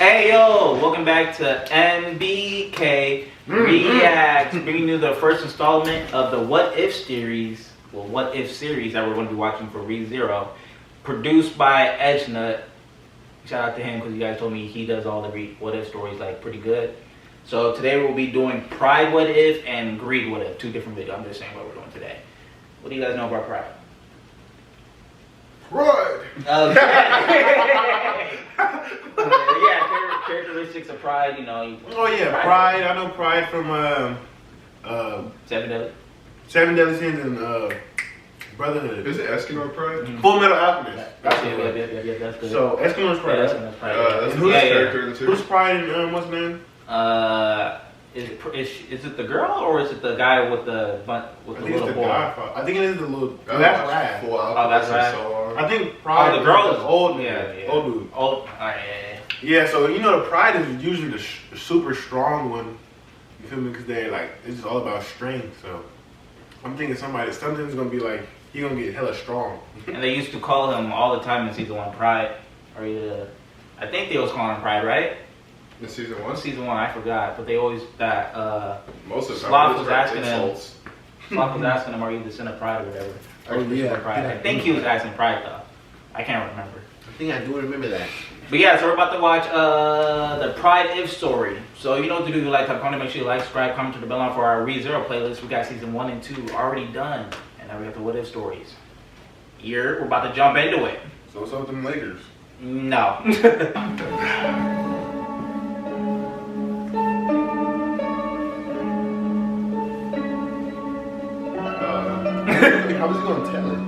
Hey yo, welcome back to MBK Reacts, bringing you the first installment of the What If series, What If series that we're going to be watching for ReZero, produced by Edgenut. Shout out to him because you guys told me he does all the What If stories like pretty good. So today we'll be doing Pride What If and Greed What If, two different videos. I'm just saying what we're doing today. What do you guys know about Pride? Pride. Yeah, characteristics of Pride, you know. Oh yeah, Pride. I know Pride from Seven Deadly Sins and Brotherhood. Is it Eskimo Pride? Mm-hmm. Full Metal Alchemist. Yeah, that's good. So Eskimo's Pride. Yeah, Eskimo's Pride. That's who's character in the two? Who's Pride and what's his name? Is it the girl or is it the guy with the little boy? I think it is the little. Oh, That's Rad. That's Rad. I think Pride. The girl is old man. Yeah. Old dude. Oh, yeah. Yeah, so you know the Pride is usually the super strong one. You feel me? Because they like it's just all about strength. So I'm thinking something's gonna be like he gonna get hella strong. And they used to call him all the time in season 1 Pride, or I think they was calling him Pride, right? In season 1? Season 1, I forgot, but they always Most of the time, Sloth was asking insults. him. Sloth was asking him, "Are you the son of Pride or whatever?" Oh, yeah. Pride. I think he was asking Pride though. I can't remember. I think I do remember that. But yeah, so we're about to watch the Pride If story. So you know what to do. If you like top content, make sure you like, subscribe, comment, turn the bell on for our ReZero playlist. We got season 1 and 2 already done, and now we got the What If stories. Here, we're about to jump into it. So what's up with them Lakers? No. How was he gonna tell it?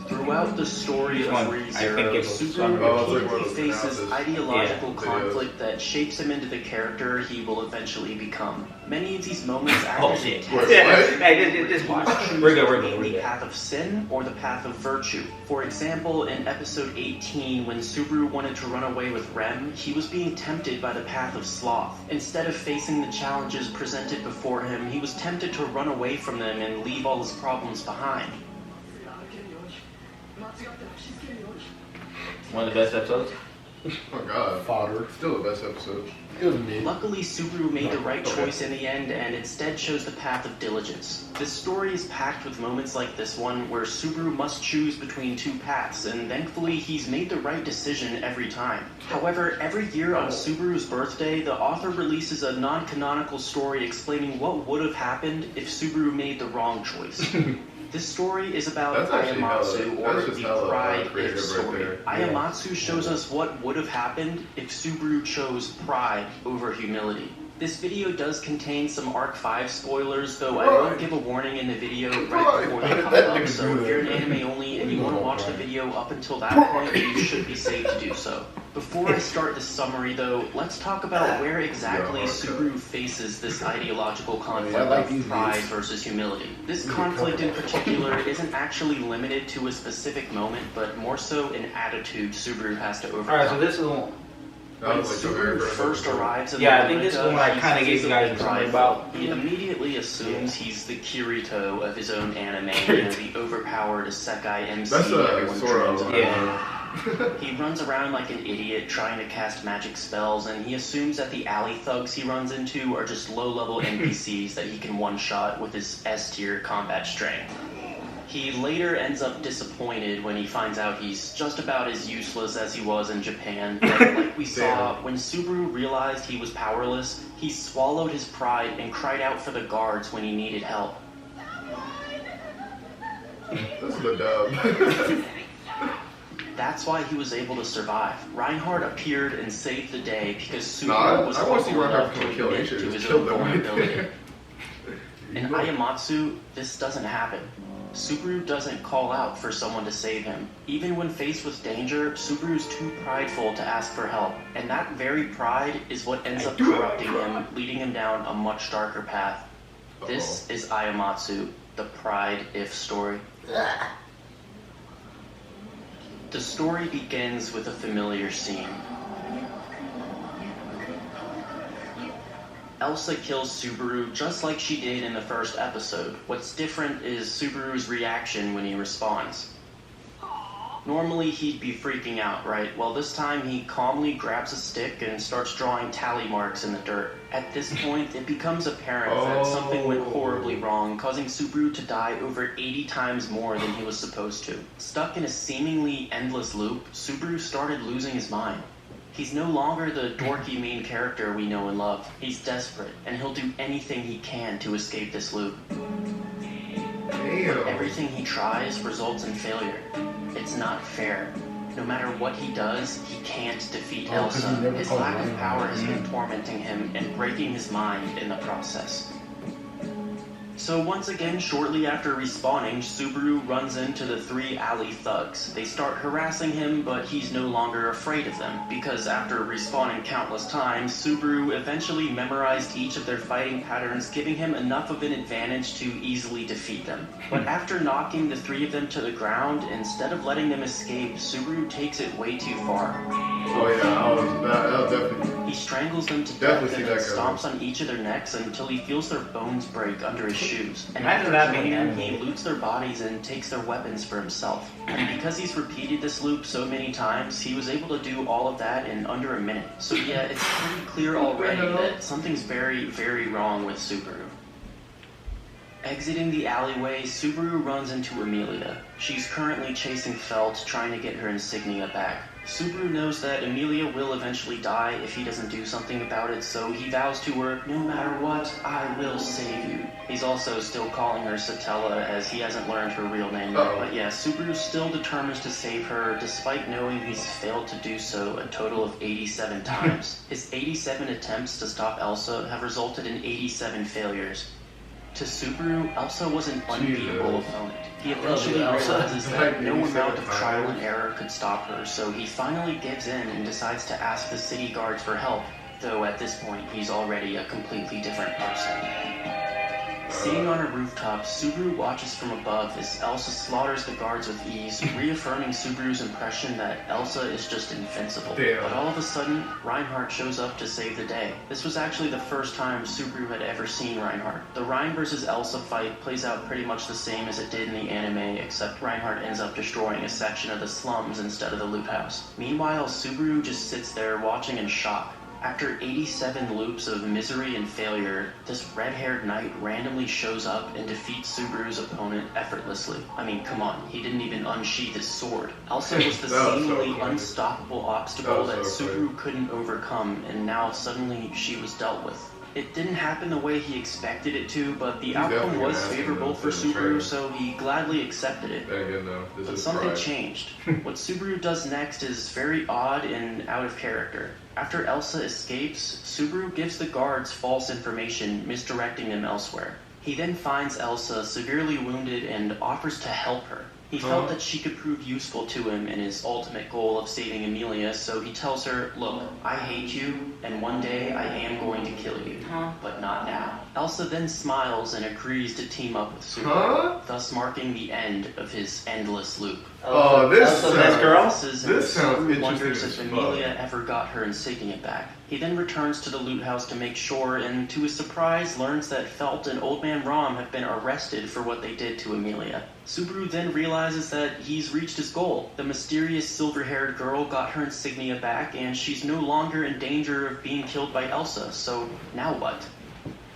Throughout the story of I think ReZero, it was Subaru repeatedly faces analysis. ideological Yeah. conflict that shapes him into the character he will eventually become. Many of these moments act Oh as a shit. test. Hey, just watch. We're good. The path of sin or the path of virtue. For example, in episode 18, when Subaru wanted to run away with Rem, he was being tempted by the path of sloth. Instead of facing the challenges presented before him, he was tempted to run away from them and leave all his problems behind. One of the best episodes. Oh my god. Fodder. Still the best episode. It was mid. Luckily, Subaru made the right choice in the end and instead chose the path of diligence. This story is packed with moments like this one where Subaru must choose between two paths, and thankfully he's made the right decision every time. However, every year on Subaru's birthday, the author releases a non-canonical story explaining what would have happened if Subaru made the wrong choice. This story is about Ayamatsu, or the Pride If story. Ayamatsu shows us what would have happened if Subaru chose pride over humility. This video does contain some Arc 5 spoilers, though I won't give a warning in the video right before they pop up, so if you're an anime only and you want to watch the video up until that point, you should be safe to do so. Before I start this summary though, let's talk about where exactly Subaru faces this ideological conflict of pride versus humility. This conflict in particular isn't actually limited to a specific moment, but more so an attitude Subaru has to overcome. Alright, so this is one. When Subaru first arrives in I think this is the one I kind of gave you guys a summary about. He immediately assumes he's the Kirito of his own anime, the overpowered isekai MC everyone dreams of. He runs around like an idiot trying to cast magic spells, and he assumes that the alley thugs he runs into are just low-level NPCs that he can one-shot with his S-tier combat strength. He later ends up disappointed when he finds out he's just about as useless as he was in Japan, but like we saw, when Subaru realized he was powerless, he swallowed his pride and cried out for the guards when he needed help. This is the dub. That's why he was able to survive. Reinhardt appeared and saved the day because Subaru was humble enough to admit to his own vulnerability. In Ayamatsu, this doesn't happen. Subaru doesn't call out for someone to save him. Even when faced with danger, Subaru's too prideful to ask for help, and that very pride is what ends up corrupting him, leading him down a much darker path. This is Ayamatsu, the Pride If story. The story begins with a familiar scene. Elsa kills Subaru just like she did in the first episode. What's different is Subaru's reaction when he responds. Aww, Normally he'd be freaking out, right? Well, this time he calmly grabs a stick and starts drawing tally marks in the dirt. At this point, it becomes apparent that something went horribly wrong, causing Subaru to die over 80 times more than he was supposed to. Stuck in a seemingly endless loop, Subaru started losing his mind. He's no longer the dorky main character we know and love. He's desperate, and he'll do anything he can to escape this loop. But everything he tries results in failure. It's not fair. No matter what he does, he can't defeat Elsa. His lack of power has been tormenting him and breaking his mind in the process. So once again, shortly after respawning, Subaru runs into the 3 alley thugs. They start harassing him, but he's no longer afraid of them, because after respawning countless times, Subaru eventually memorized each of their fighting patterns, giving him enough of an advantage to easily defeat them. But after knocking the 3 of them to the ground, instead of letting them escape, Subaru takes it way too far. Oh yeah, that was definitely... He strangles them to death and then stomps on each of their necks until he feels their bones break under his shoes. And after killing them, he loots their bodies and takes their weapons for himself. And because he's repeated this loop so many times, he was able to do all of that in under a minute. So yeah, it's pretty clear already that something's very, very wrong with Subaru. Exiting the alleyway, Subaru runs into Amelia. She's currently chasing Felt, trying to get her insignia back. Subaru knows that Amelia will eventually die if he doesn't do something about it, so he vows to her, "No matter what, I will save you." He's also still calling her Satella, as he hasn't learned her real name yet. But yeah, Subaru still determines to save her, despite knowing he's failed to do so a total of 87 times. His 87 attempts to stop Elsa have resulted in 87 failures. To Subaru, Elsa was an unbeatable opponent. He eventually realizes that no amount of trial and error could stop her, so he finally gives in and decides to ask the city guards for help, though at this point he's already a completely different person. Sitting on a rooftop, Subaru watches from above as Elsa slaughters the guards with ease, reaffirming Subaru's impression that Elsa is just invincible. But all of a sudden, Reinhardt shows up to save the day. This was actually the first time Subaru had ever seen Reinhardt. The Rein vs. Elsa fight plays out pretty much the same as it did in the anime, except Reinhardt ends up destroying a section of the slums instead of the loot house. Meanwhile, Subaru just sits there watching in shock. After 87 loops of misery and failure, this red-haired knight randomly shows up and defeats Subaru's opponent effortlessly. I mean, come on, he didn't even unsheath his sword. Elsa was the seemingly unstoppable obstacle that Subaru couldn't overcome, and now suddenly she was dealt with. It didn't happen the way he expected it to, but the outcome was favorable for Subaru, so he gladly accepted it. But something changed. What Subaru does next is very odd and out of character. After Elsa escapes, Subaru gives the guards false information, misdirecting them elsewhere. He then finds Elsa severely wounded and offers to help her. He felt that she could prove useful to him in his ultimate goal of saving Amelia, so he tells her, "Look, I hate you, and one day I am going to kill you, but not now." Elsa then smiles and agrees to team up with Subaru, thus marking the end of his endless loop. This Subaru wonders if Amelia ever got her insignia back. He then returns to the loot house to make sure, and to his surprise learns that Felt and Old Man Rom have been arrested for what they did to Amelia. Subaru then realizes that he's reached his goal. The mysterious silver-haired girl got her insignia back, and she's no longer in danger of being killed by Elsa, so now what?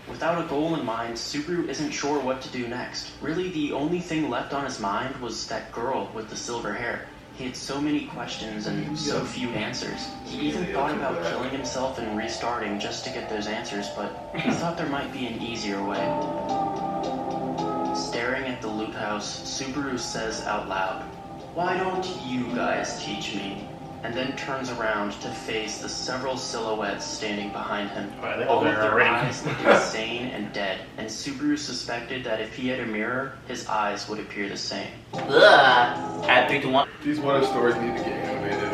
Without a goal in mind, Subaru isn't sure what to do next. Really, the only thing left on his mind was that girl with the silver hair. He had so many questions and so few answers. He even thought about killing himself and restarting just to get those answers, but he thought there might be an easier way. Staring at the loot house, Subaru says out loud, "Why don't you guys teach me?" And then turns around to face the several silhouettes standing behind him. All of their eyes looked insane and dead, and Subaru suspected that if he had a mirror, his eyes would appear the same. At 3 to 1. These what if stories need to get animated.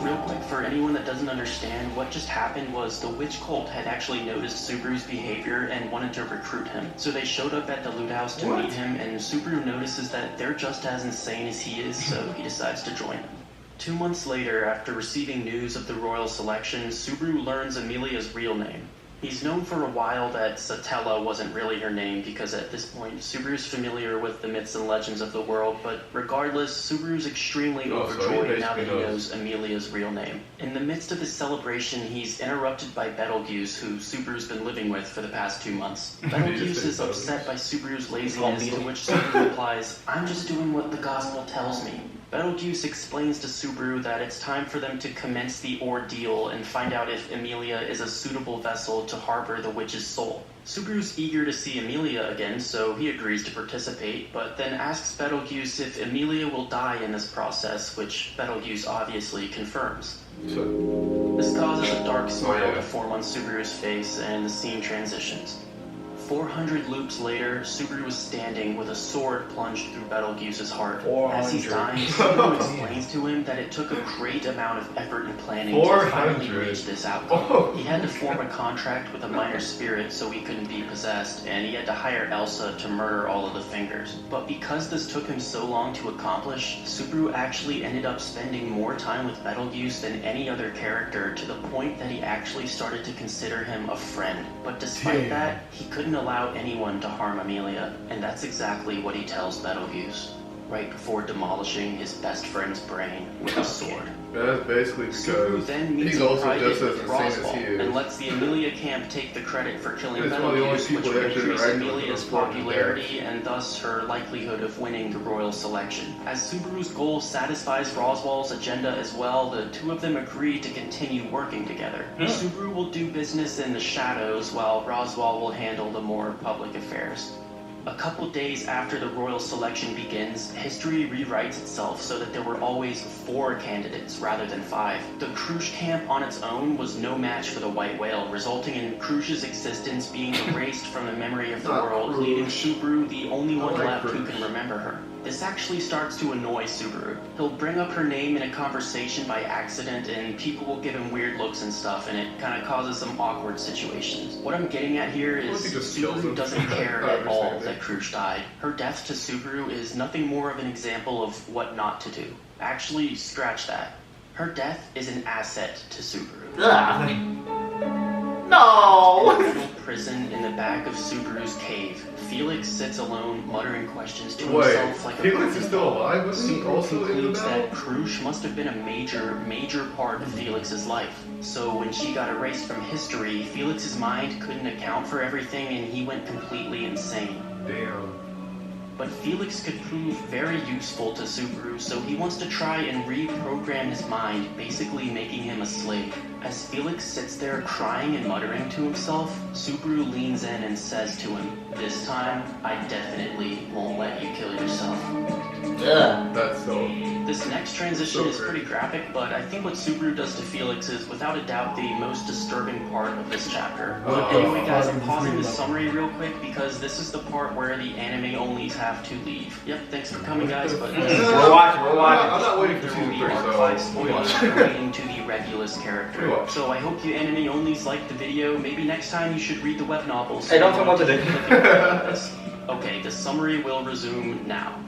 Real quick, for anyone that doesn't understand, what just happened was the witch cult had actually noticed Subaru's behavior and wanted to recruit him. So they showed up at the loot house to meet him, and Subaru notices that they're just as insane as he is, so he decides to join them. 2 months later, after receiving news of the royal selection, Subaru learns Amelia's real name. He's known for a while that Satella wasn't really her name because at this point, Subaru's familiar with the myths and legends of the world, but regardless, Subaru's extremely overjoyed now that he knows Amelia's real name. In the midst of his celebration, he's interrupted by Betelgeuse, who Subaru's been living with for the past 2 months. Betelgeuse is upset by Subaru's laziness, to which Subaru replies, "I'm just doing what the gospel tells me." Betelgeuse explains to Subaru that it's time for them to commence the ordeal and find out if Amelia is a suitable vessel to harbor the witch's soul. Subaru's eager to see Amelia again, so he agrees to participate, but then asks Betelgeuse if Amelia will die in this process, which Betelgeuse obviously confirms. This causes a dark smile to form on Subaru's face, and the scene transitions. 400 loops later, Subaru is standing with a sword plunged through Betelgeuse's heart. As he's dying, Subaru explains to him that it took a great amount of effort and planning to finally reach this outcome. He had to form a contract with a minor spirit so he couldn't be possessed, and he had to hire Elsa to murder all of the fingers. But because this took him so long to accomplish, Subaru actually ended up spending more time with Betelgeuse than any other character, to the point that he actually started to consider him a friend. But despite that, he couldn't allow anyone to harm Amelia, and that's exactly what he tells Betelgeuse, right before demolishing his best friend's brain with a sword. That's basically Subaru then meets he's in also private just as with insane as he Roswell is. and lets the Amelia camp take the credit for killing It's one of the only Betelgeuse, which people would that actually increase interact with Amelia's him before he popularity and thus her likelihood of winning the royal selection. As Subaru's goal satisfies Roswell's agenda as well, the two of them agree to continue working together. Subaru will do business in the shadows, while Roswell will handle the more public affairs. A couple days after the royal selection begins, history rewrites itself so that there were always 4 candidates rather than 5. The Krush camp on its own was no match for the white whale, resulting in Krush's existence being erased from the memory of the world, leaving Subaru the only one left who can remember her. This actually starts to annoy Subaru. He'll bring up her name in a conversation by accident, and people will give him weird looks and stuff, and it kind of causes some awkward situations. What I'm getting at here is Subaru doesn't care at all that Krush died. Her death to Subaru is nothing more of an example of what not to do. Actually, scratch that. Her death is an asset to Subaru. No! In a metal prison in the back of Subaru's cave, Felix sits alone, muttering questions to himself like a Felix is still alive? Was he Subaru also in the concludes battle? that Krush must have been a major part of Felix's life. So when she got erased from history, Felix's mind couldn't account for everything and he went completely insane. Damn. But Felix could prove very useful to Subaru, so he wants to try and reprogram his mind, basically making him a slave. As Felix sits there crying and muttering to himself, Subaru leans in and says to him, "This time, I definitely won't let you kill yourself." That's so... This next transition is pretty graphic, but I think what Subaru does to Felix is without a doubt the most disturbing part of this chapter. Anyway guys, I'm pausing this summary real quick because this is the part where the anime onlys have to leave. Yep, thanks for coming guys, but We're watching. I'm not waiting for there will season be 3, Mark so... 5 spoilers relating to the Regulus character. So I hope you anime onlys liked the video. Maybe next time you should read the web novels. Hey, don't talk about the Okay, the summary will resume now.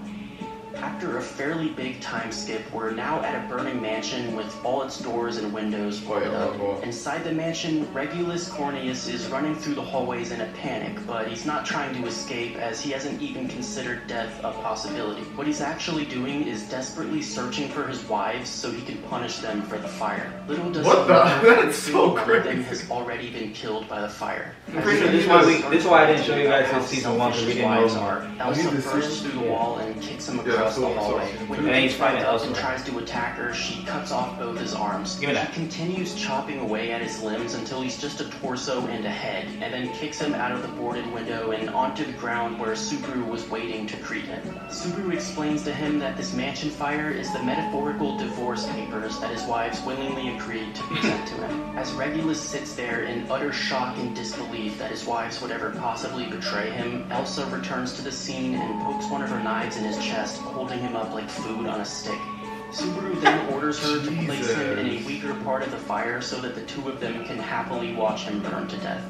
After a fairly big time skip, we're now at a burning mansion with all its doors and windows boarded up. Inside the mansion, Regulus Cornelius is running through the hallways in a panic, but he's not trying to escape as he hasn't even considered death a possibility. What he's actually doing is desperately searching for his wives so he can punish them for the fire. Little does he know That's so one of them crazy. has already been killed by the fire. I'm pretty sure this is why I didn't show you guys this season 1 because we didn't know more. Elsa bursts through the wall and kicks him across the hallway. When he gets back up and tries to attack her, she cuts off both his arms. Give me that. She continues chopping away at his limbs until he's just a torso and a head, and then kicks him out of the boarded window and onto the ground where Subaru was waiting to greet him. Subaru explains to him that this mansion fire is the metaphorical divorce papers that his wives willingly agreed to present to him. As Regulus sits there in utter shock and disbelief that his wives would ever possibly betray him, Elsa returns to the scene and pokes one of her knives in his chest, holding him up like food on a stick. Subaru then orders her to place him in a weaker part of the fire so that the two of them can happily watch him burn to death.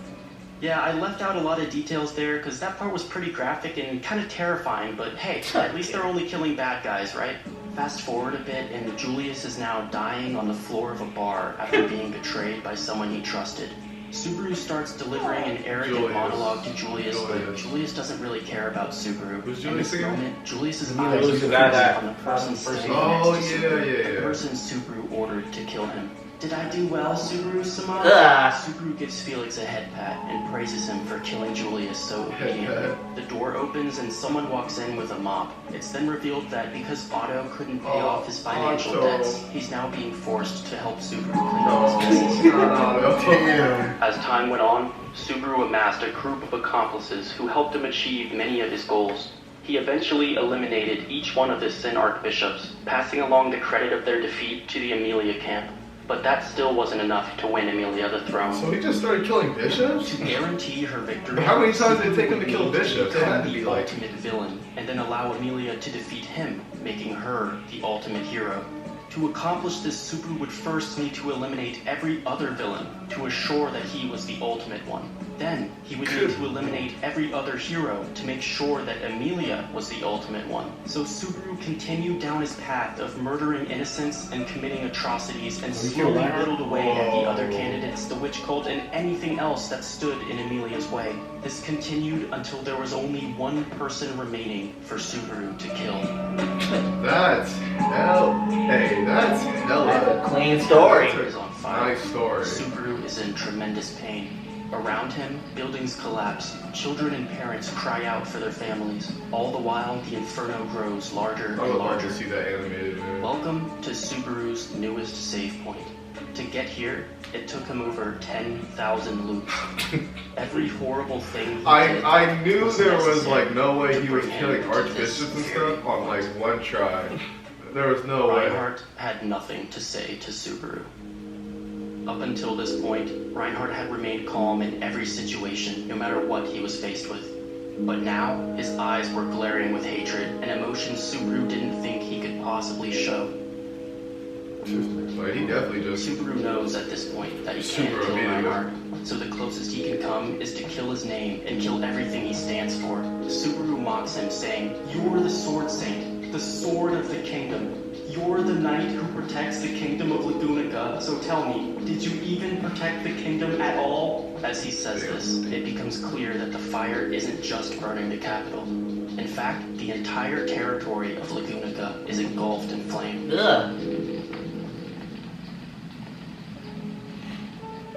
Yeah, I left out a lot of details there because that part was pretty graphic and kind of terrifying, but hey, at least they're only killing bad guys, right? Fast forward a bit and Julius is now dying on the floor of a bar after being betrayed by someone he trusted. Subaru starts delivering an arrogant Julius. monologue to Julius, but Julius. Julius doesn't really care about Subaru. Who's In Julius this again? moment, Julius's Yeah, eyes who's the are guy that- focused on the person standing Oh, next to yeah, Subaru, yeah, the yeah. person Subaru ordered to kill him. Did I do well, Subaru-sama? Ugh. Subaru gives Felix a head pat and praises him for killing Julius so obediently. The door opens and someone walks in with a mop. It's then revealed that because Otto couldn't pay off his financial Otto. debts, he's now being forced to help Subaru clean up his messes. Damn. As time went on, Subaru amassed a group of accomplices who helped him achieve many of his goals. He eventually eliminated each one of the Sin Archbishops, passing along the credit of their defeat to the Amelia camp. But that still wasn't enough to win Amelia the throne. So he just started killing bishops? To guarantee her victory, But how many times did it take him to Subaru kill would need bishops? It become had to the be like- ultimate villain, and then allow Amelia to defeat him, making her the ultimate hero. To accomplish this, Subaru would first need to eliminate every other villain to assure that he was the ultimate one. Then, he would need to eliminate every other hero to make sure that Amelia was the ultimate one. So Subaru continued down his path of murdering innocents and committing atrocities and slowly whittled away at the other candidates, the witch cult, and anything else that stood in Amelia's way. This continued until there was only one person remaining for Subaru to kill. That's hell. Hey, that's hella. That's a clean story. It is on fire. Nice story. Subaru is in tremendous pain. Around him, buildings collapse. Children and parents cry out for their families. All the while, the inferno grows larger I and would love larger. to see that animated. Man. Welcome to Subaru's newest save point. To get here, it took him over 10,000 loops. Every horrible thing he did I knew was there was necessary like no way to he was bring him killing to archbishops this and very stuff on like point. one try. There was no way. Reinhardt had nothing to say to Subaru. Up until this point, Reinhardt had remained calm in every situation, no matter what he was faced with. But now, his eyes were glaring with hatred, an emotion Subaru didn't think he could possibly show. Like he definitely just. Subaru knows at this point that he can't Subaru kill immediately. Reinhardt, so the closest he can come is to kill his name and kill everything he stands for. Subaru mocks him, saying, "You're the Sword Saint, the Sword of the Kingdom. You're the knight who protects the kingdom of Lagunica, so tell me, did you even protect the kingdom at all?" As he says this, it becomes clear that the fire isn't just burning the capital. In fact, the entire territory of Lagunica is engulfed in flame. Ugh.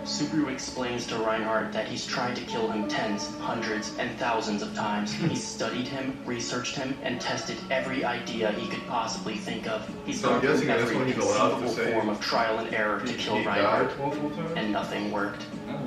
Subaru explains to Reinhardt that he's tried to kill him tens, hundreds, and thousands of times. He's studied him, researched him, and tested every idea he could possibly think of. He's So I'm gone through guessing that's every when he's allowed to conceivable say form of trial and error to kill He Reinhardt, died multiple times. and nothing worked.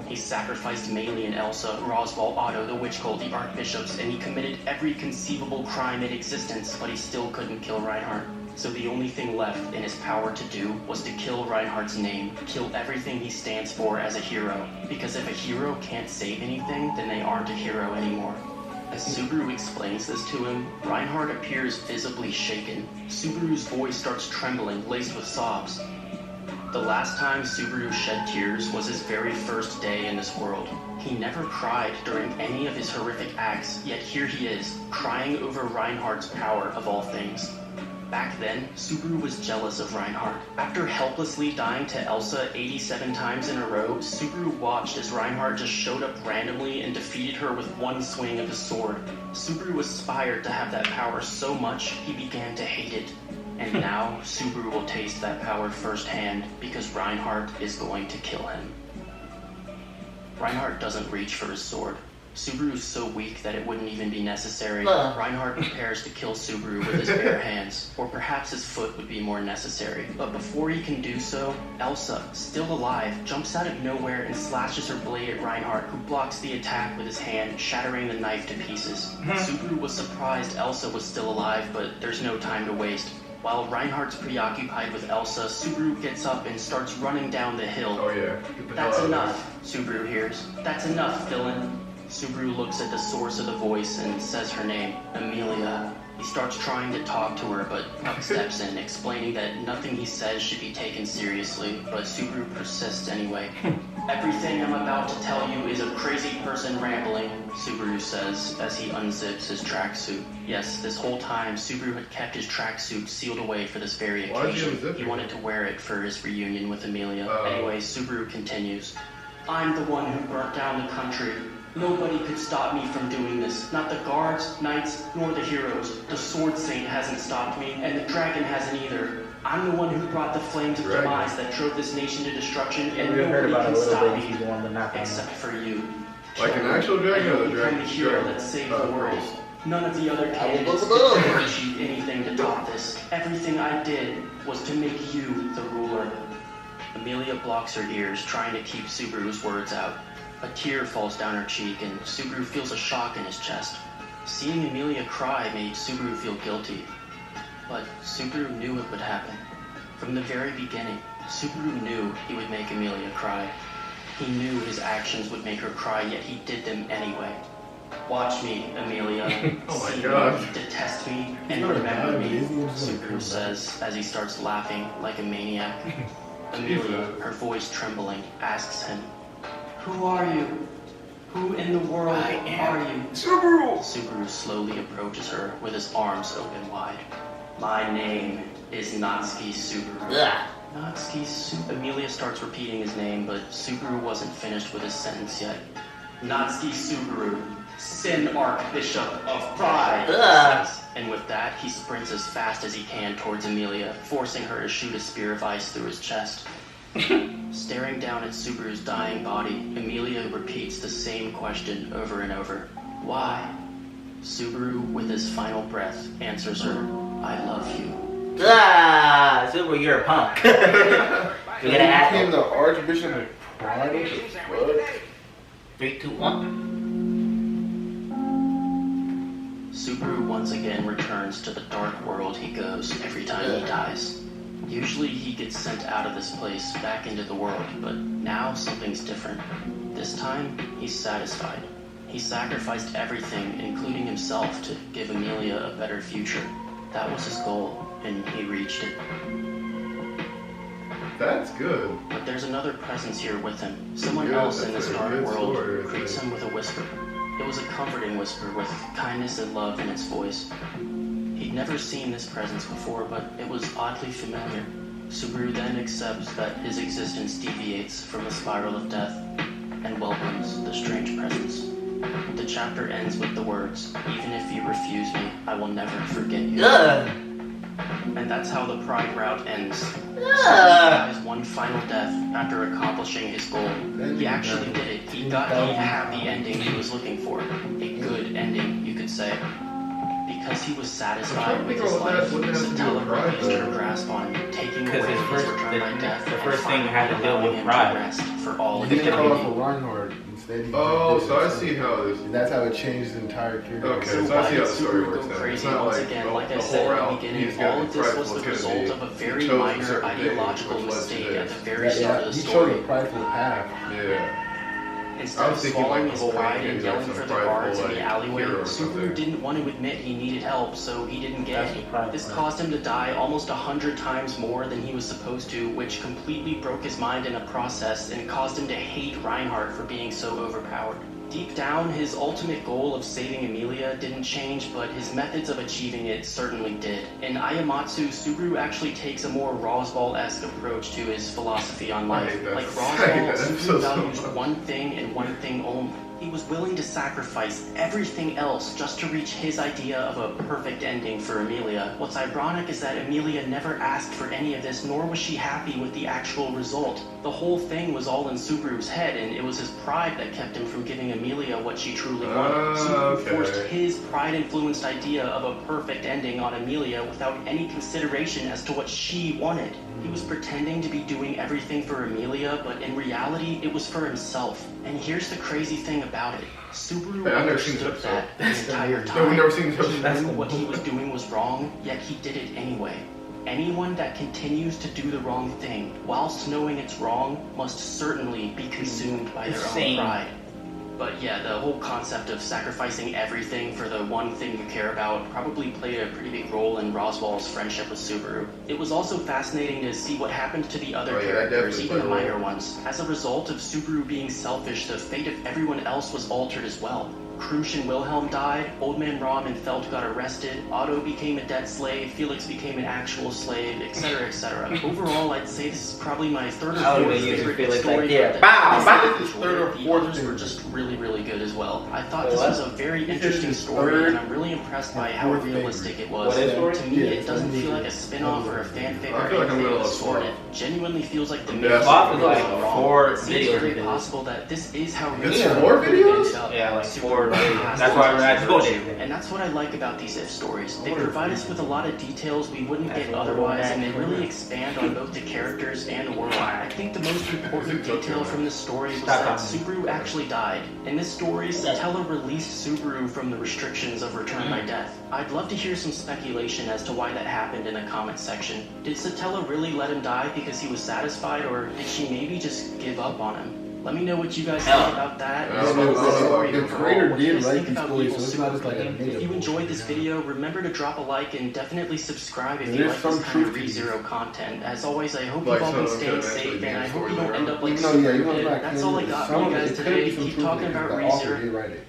He sacrificed Meili and Elsa, Roswell, Otto, the witch cult, the archbishops, and he committed every conceivable crime in existence, but he still couldn't kill Reinhardt. So the only thing left in his power to do was to kill Reinhardt's name, kill everything he stands for as a hero. Because if a hero can't save anything, then they aren't a hero anymore. As Subaru explains this to him, Reinhardt appears visibly shaken. Subaru's voice starts trembling, laced with sobs. The last time Subaru shed tears was his very first day in this world. He never cried during any of his horrific acts, yet here he is, crying over Reinhardt's power of all things. Back then, Subaru was jealous of Reinhardt. After helplessly dying to Elsa 87 times in a row, Subaru watched as Reinhardt just showed up randomly and defeated her with one swing of his sword. Subaru aspired to have that power so much, he began to hate it. And now, Subaru will taste that power firsthand, because Reinhardt is going to kill him. Reinhardt doesn't reach for his sword. Subaru's so weak that it wouldn't even be necessary. Reinhardt prepares to kill Subaru with his bare hands, or perhaps his foot would be more necessary. But before he can do so, Elsa, still alive, jumps out of nowhere and slashes her blade at Reinhardt, who blocks the attack with his hand, shattering the knife to pieces. Subaru was surprised Elsa was still alive, but there's no time to waste. While Reinhardt's preoccupied with Elsa, Subaru gets up and starts running down the hill. Oh yeah. Get the "That's hell out of enough," Subaru hears. "That's enough, villain." Subaru looks at the source of the voice and says her name, Amelia. He starts trying to talk to her, but Puck steps in, explaining that nothing he says should be taken seriously, but Subaru persists anyway. "Everything I'm about to tell you is a crazy person rambling," Subaru says as he unzips his tracksuit. Yes, this whole time, Subaru had kept his tracksuit sealed away for this very Why did you occasion. unzip He it? wanted to wear it for his reunion with Amelia. Oh. Anyway, Subaru continues. I'm the one who burnt down the country. Nobody could stop me from doing this. Not the guards, knights, nor the heroes. The Sword Saint hasn't stopped me, and the dragon hasn't either. I'm the one who brought the flames of demise that drove this nation to destruction, and nobody can stop me, except for you. Like an actual dragon or the dragon? The hero that saved the world. None of the other candidates could ever achieve anything to top this. Everything I did was to make you the ruler. Amelia blocks her ears, trying to keep Subaru's words out. A tear falls down her cheek, and Subaru feels a shock in his chest. Seeing Amelia cry made Subaru feel guilty. But Subaru knew it would happen. From the very beginning, Subaru knew he would make Amelia cry. He knew his actions would make her cry, yet he did them anyway. Watch me, Amelia. Oh my See God. me, detest me, and remember me, Subaru says as he starts laughing like a maniac. Amelia, her voice trembling, asks him, "Who are you? Who in the world are you?" Subaru slowly approaches her with his arms open wide. "My name is Natsuki Subaru." Natsuki Subaru. Amelia starts repeating his name, but Subaru wasn't finished with his sentence yet. "Natsuki Subaru, Sin Archbishop of Pride," he says. And with that, he sprints as fast as he can towards Amelia, forcing her to shoot a spear of ice through his chest. Staring down at Subaru's dying body, Amelia repeats the same question over and over. Why? Subaru, with his final breath, answers her, "I love you." Subaru, you're a punk. He became the Archbishop of Pride? What? 3, 2, 1. Subaru once again returns to the dark world he goes every time he dies. Usually he gets sent out of this place back into the world, but now something's different. This time, he's satisfied. He sacrificed everything, including himself, to give Amelia a better future. That was his goal, and he reached it. That's good. But there's another presence here with him. Someone else in this dark world who greets him with a whisper. It was a comforting whisper with kindness and love in its voice. He'd never seen this presence before, but it was oddly familiar. Subaru then accepts that his existence deviates from the spiral of death and welcomes the strange presence. The chapter ends with the words, "Even if you refuse me, I will never forget you." And that's how the Pride route ends. Subaru dies one final death after accomplishing his goal. He actually did it. He got the happy ending he was looking for. A good ending, you could say. Because he was satisfied with his life, Satella released her grasp on him, taking away his return by death, the first thing had to deal with pride. Rest for all He didn't call off eternity. a Reinhardt. Instead, he Oh, did so I this. see how this. And that's how it changed the entire character. Okay, So so I why see did how the story Subaru works go then. It's crazy not once like again? Like I the said whole at the route. beginning, He's all gonna of be this was prideful, the it's gonna result be- of a he very chose a minor certain thing, ideological which led to mistake at this. the very start of the He chose story. a prideful path. Yeah. Instead I of was thinking, swallowing like, his the whole pride way and he yelling was for some the prideful, guards in the like, alleyway, hero or Subaru something. didn't want to admit he needed help, so he didn't get That's it. the pride This part. caused him to die almost 100 times more than he was supposed to, which completely broke his mind in a process and caused him to hate Reinhardt for being so overpowered. Deep down, his ultimate goal of saving Amelia didn't change, but his methods of achieving it certainly did. In Ayamatsu, Subaru actually takes a more Roswell-esque approach to his philosophy on life. hate that. Like I hate Roswell, that Subaru episode so values much. one thing and one thing only. He was willing to sacrifice everything else just to reach his idea of a perfect ending for Amelia. What's ironic is that Amelia never asked for any of this, nor was she happy with the actual result. The whole thing was all in Subaru's head, and it was his pride that kept him from giving Amelia what she truly wanted. Subaru Okay. forced his pride-influenced idea of a perfect ending on Amelia without any consideration as to what she wanted. He was pretending to be doing everything for Amelia, but in reality, it was for himself. And here's the crazy thing about it. Subaru I've never seen this understood that the entire No, time. we've never seen this He episode. knew what he was doing was wrong, yet he did it anyway. Anyone that continues to do the wrong thing, whilst knowing it's wrong, must certainly be consumed by their Insane. own pride. But yeah, the whole concept of sacrificing everything for the one thing you care about probably played a pretty big role in Roswell's friendship with Subaru. It was also fascinating to see what happened to the other Oh, yeah, that characters, definitely even the played a minor role. ones. As a result of Subaru being selfish, the fate of everyone else was altered as well. Krusch and Wilhelm died, Old Man Rom and Felt got arrested, Otto became a debt slave, Felix became an actual slave, etc., etc. Overall, I'd say this is probably my third or I would fourth have used favorite Felix story. like, yeah, that- bow, bow. This is third third or the fourth others were favorite. just really, really good as well. I thought this What? was a very He said interesting his story, third and I'm really impressed by or how fourth realistic favorite. it was. What is story? To me, Yeah, it doesn't it's feel like a unusual. spin-off or a fan favorite. I feel like I'm anything gonna of the let sort. Swap. It genuinely feels like the Yeah, main Swap story is like went wrong. 4 It seems videos very he did. possible that this is how It's ReZero 4 ended videos? up. Yeah, like Super 4 Mario videos. has That's the why we're first not doing version. it. And that's what I like about these if stories. They wonder if provide it's us with a lot of details we wouldn't That's get what we're otherwise, doing and they next. really expand on both the characters and world. I think the most important detail from this story was Stop that talking. Subaru actually died. In this story, Satella released Subaru from the restrictions of Return by Death. I'd love to hear some speculation as to why that happened in the comments section. Did Satella really let him die because he was satisfied, or did she maybe just give up on him? Let me know what you guys think about that. Yeah, as well as the story the overall. creator What do you did guys write think these about stories, Evil so it's not just like a Superman? made-up If you enjoyed this bullshit, video, remember to drop a like and definitely subscribe if There you is like some this kind of truth to ReZero content. As always, I hope Like, you've all been some of staying them could safe, eventually and I be hope you story don't end up like Even though, yeah, you know, Super it's did. not That's all I canon, got some for of you it guys could be today. some Keep truth talking in it, about the author ReZero. did write it.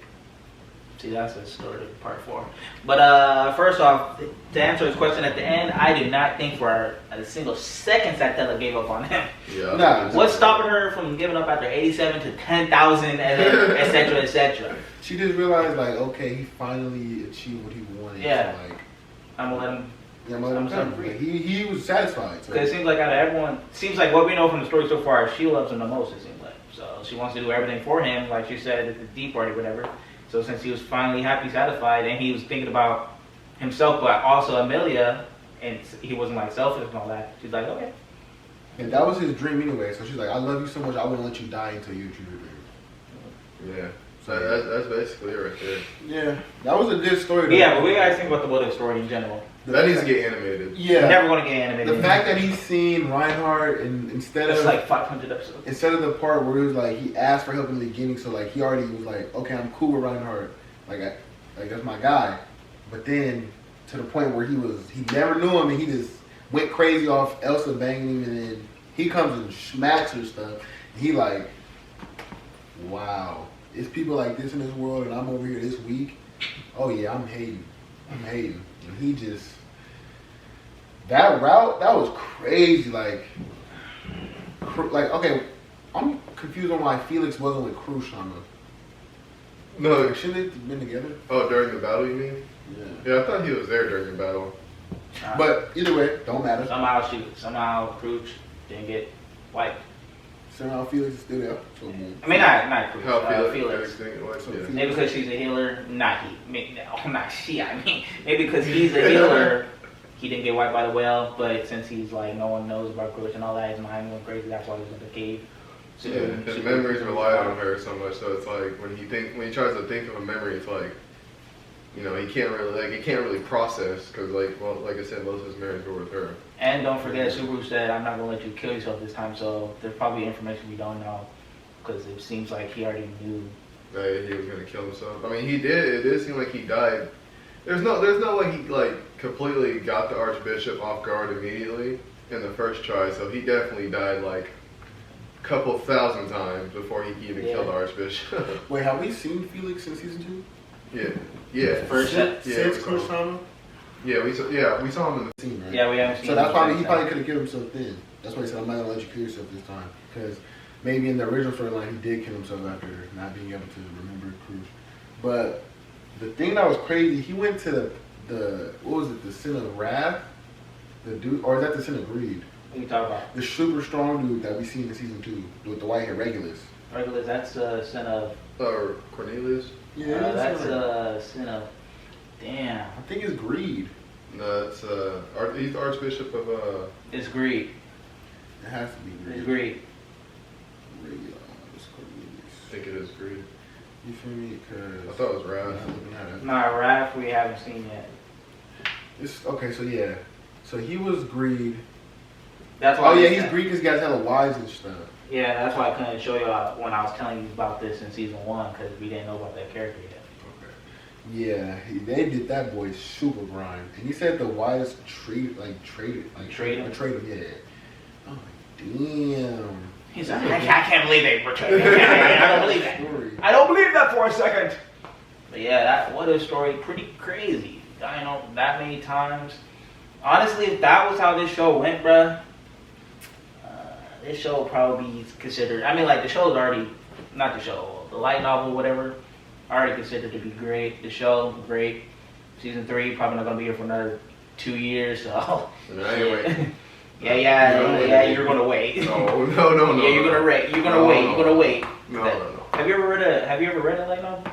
See, that's a story of part 4. But first off, to answer his question at the end, I do not think for a single second Satella gave up on him. Yeah. Nah. What's stopping her from giving up after 87 to 10,000 and then et cetera, et cetera? She just realized, like, okay, he finally achieved what he wanted. Yeah. So, like, I'm gonna let him. yeah, I'm I'm done. free. Like, he was satisfied. So. Because it seems like out of everyone, seems like what we know from the story so far, she loves him the most, it seems like. So she wants to do everything for him, like she said at the D party, whatever. So since he was finally happy, satisfied, and he was thinking about himself, but also Amelia, and he wasn't like selfish and all that, she's like, okay. And that was his dream anyway. So she's like, I love you so much, I wouldn't let you die until you achieve your dream. Yeah. So that's basically it right there. Yeah, that was a good story. though. Yeah, but we guys think about the what if story in general. That needs to get animated. Yeah. Never gonna get animated. The fact that he's seen Reinhardt, and instead it's of like 500 episodes. instead of the part where it was like he asked for help in the beginning, so like he already was like, okay, I'm cool with Reinhardt, like that's my guy. But then to the point where he never knew him, and he just went crazy off Elsa banging him, and then he comes and smacks her stuff. And he like, wow, it's people like this in this world, and I'm over here this week. Oh yeah, I'm hating. And he just, that route, that was crazy. Like okay, I'm confused on why Felix wasn't with Crushama. No. Shouldn't they have been together? Oh, during the battle, you mean? Yeah. Yeah, I thought he was there during the battle. But either way, don't matter. Somehow Crouch didn't get wiped. Somehow Felix is still there. So I mean, not Crouch. How Felix. So Yeah. Maybe because she's a healer, not he. Not she. I mean, maybe because he's a healer, he didn't get wiped by the whale. But since he's like, no one knows about Crouch and all that, his mind went crazy. That's why he was in the cave. Yeah, his memories relied on her so much, so it's like when he tries to think of a memory, it's like, you know, he can't really process because like I said, most of his memories were with her. And don't forget, Subaru said, "I'm not gonna let you kill yourself this time." So there's probably information we don't know because it seems like he already knew That he was gonna kill himself. I mean, he did. It did seem like he died. There's no like he like completely got the Archbishop off guard immediately in the first try. So he definitely died like couple thousand times before he even killed the Archbishop. wait, have we seen Felix in season 2? Yeah. First Since we saw him. Crushama? Yeah, we saw him in the Scene, right? Yeah, we haven't seen. So that's him probably since he probably then. could have killed himself then. That's why he said, I'm not gonna let you kill yourself this time, because maybe in the original storyline he did kill himself after not being able to remember Cruz. But the thing that was crazy, he went to the what was it, the Sin of Wrath, the dude, or is that the Sin of Greed? What are you talking about? The super strong dude that we seen in season 2 with the white hair, Regulus. Regulus, that's sin of. or Cornelius. That's sin of. Damn. I think it's Greed. No, it's he's the Archbishop of It's greed. It has to be Greed. It's greed. Regulus, I Cornelius. think it is Greed. You feel me? I Cause thought it was Wrath. Nah, Raph we haven't seen yet. It's okay. So yeah, so he was Greed. That's why. Oh yeah, I he's said- Greek. His guys hella wise and stuff. Yeah, that's why I couldn't show you when I was telling you about this in season 1 because we didn't know about that character yet. Yeah, they did that boy super grind, and he said the widest traded him. Yeah. Oh damn. He's like, I can't believe they betrayed me. I don't believe that. I don't believe that for a second. But yeah, that what a story, pretty crazy. I know that many times. Honestly, if that was how this show went, bruh, this show would probably be considered. I mean, like the show's already not the show, the light novel, whatever. Already considered to be great. The show, great. Season 3 probably not gonna be here for another 2 years. So. Anyway. Yeah. You're gonna wait. No. Yeah, you're gonna wait. You're gonna wait. You're gonna wait. No. Have you ever read a light novel?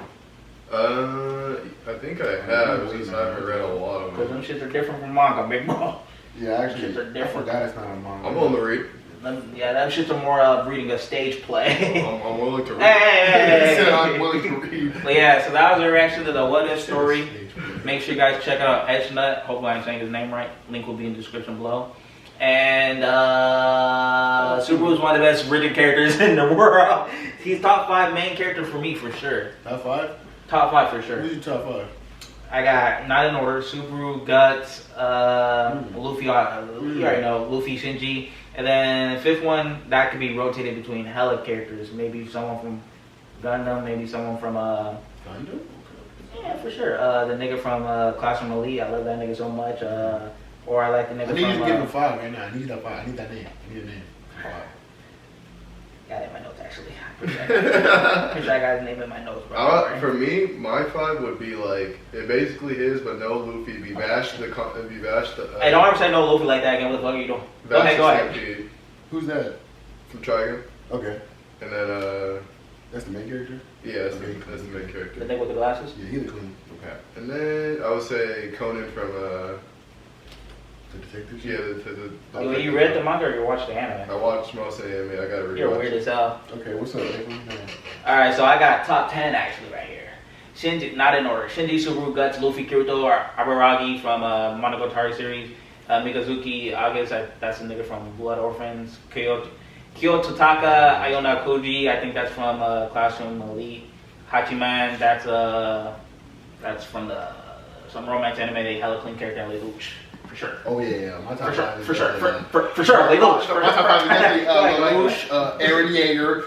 I think I have. At least I haven't read a lot of Because them. them shits are different from manga, big bro. Yeah, actually, Shits are I different. forgot it's not a manga. I'm willing to read. Yeah, them shits are more of reading a stage play. I'm willing to read. Hey! He said I'm willing to read. But yeah, so that was a reaction to the What If story. Make sure you guys check out Edgenut. Hopefully I'm saying his name right. Link will be in the description below. And Subaru is one of the best written characters in the world. He's top 5 main character for me for sure. Top 5? Top 5 for sure. Who's your top 5? I got, not in order, Subaru, Guts, Luffy, you already know, Luffy, Shinji. And then 5th one, that could be rotated between hella characters. Maybe someone from Gundam, maybe someone from, Gundam? yeah, for sure. The nigga from Classroom Elite, I love that nigga so much. Or I like the nigga I need you from... to give him 5 right now. I need that 5. I need that name. I need a name. 5. Got it in my notes, actually. Pretty sure I got his name in my notes, bro. For me, my 5 would be like it basically is, but no Luffy. Be bashed the. Hey, don't ever say no Luffy like that again. What the fuck are you doing? Go ahead. Stampede Who's that? from Trigun, Okay. and then That's the main character? yeah, that's, Okay. that's the main The character. nigga with the glasses? Yeah, he's the clean. Okay, and then I would say Conan from The detective? yeah. You read the manga or you watched the anime? I watched most of the anime. I gotta rewatch. You're weird as hell. Okay, what's up, Nick? Alright, so I got top 10 actually right here. Shinji, not in order. Shinji, Subaru, Guts, Luffy, Kirito, Araragi from Monogatari series. Mikazuki, August, that's a nigga from Blood Orphans. Kyoto Taka, Ayona Koji, I think that's from Classroom Elite. Hachiman, that's from some romance anime, they hella clean character in Lelouch. For sure. Oh, yeah. My top 5 is For sure. Lelouch. My top 5 is definitely Aaron Yeager.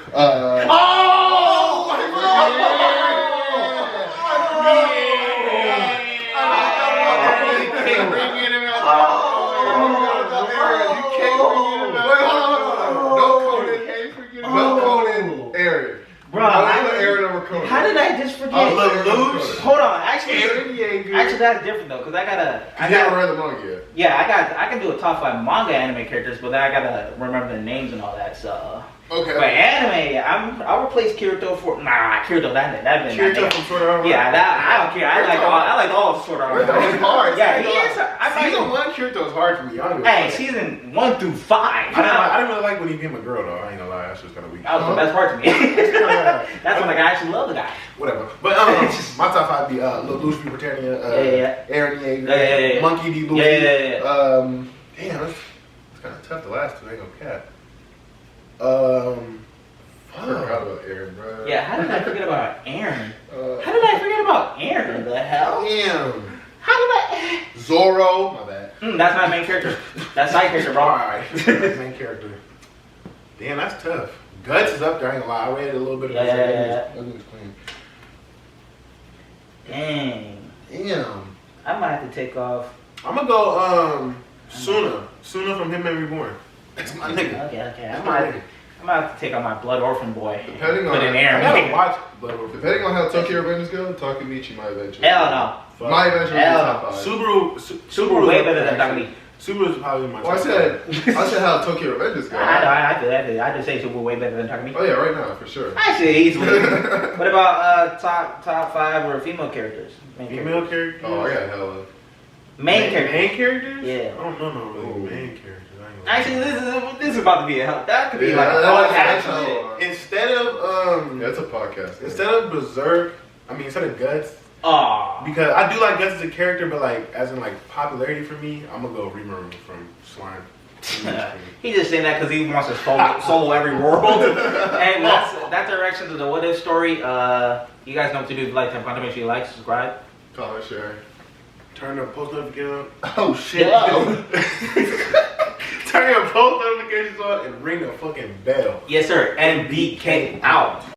How did I just forget? Lelouch. Hold on, actually that's different though, cause I never read the manga yet. Yeah, I can do a top 5 manga anime characters, but then I gotta remember the names and all that. So, Okay. but anime, I'll replace Kirito for Kirito. That Kirito from Sword Art Online. Yeah, I don't care. I like all of Sword Art Online. It's hard. Yeah, he is. Season 1 Kirito is hard for me. Hey, season 1 through 5. I didn't really like when he became a girl though. I ain't gonna lie, that's just kind of weak. That was the best part to me. That's when like, I actually love the guy. Whatever. But my top 5 be Luffy, Britannia, Aaron Yeager, Yeah. Monkey D. Luffy. Yeah. Damn, It's kind of tough. The last 2 ain't no cap. I fuck. forgot about Aaron, bro. Yeah, how did I forget about Aaron? How did I forget about Aaron? The hell? Damn. How did I? Zorro. My bad. That's my main character. That's side character, bro. Alright. Main character. Damn, that's tough. Guts is up there, I ain't gonna lie. I read a little bit of Yeah. That nigga's clean. Dang. Damn. I might have to take off. I'm gonna go Suna from Hitman Reborn. That's my nigga. Okay. I might have to take on my Blood Orphan boy. Depending Put on- in I Aaron. gotta watch Blood Orphan. Depending on how Tokyo Revengers go, Takemichi might eventually. Hell no. Fuck. My eventually Hell top no. 5. Subaru way better than Takumi. Subaru's probably my Oh, I top said five. how Tokyo Revengers go. I feel I just say Subaru way better than Takumi. Oh yeah, right now for sure. Actually, easily. What about top 5 or female characters? Main Female character? Oh, I got hella. Main character. Main characters? Yeah. I don't know no really Ooh. main characters. I ain't gonna Actually, this is about to be a help. That could be Yeah, like a that's podcast shit. how- Instead of Yeah, it's a podcast. instead of Berserk, instead of Guts, Aw. because I do like Guts as a character, but like as in like popularity for me, I'm gonna go Rimuru from Slime. He just saying that because he wants to solo every world. Hey, well, that's a reaction to the What If story. You guys know what to do if you like to content. Make sure you like, subscribe. Comment, share. Turn the post notification on. Oh shit. Yeah. Turn your post notifications on and ring the fucking bell. Yes, sir. MBK out.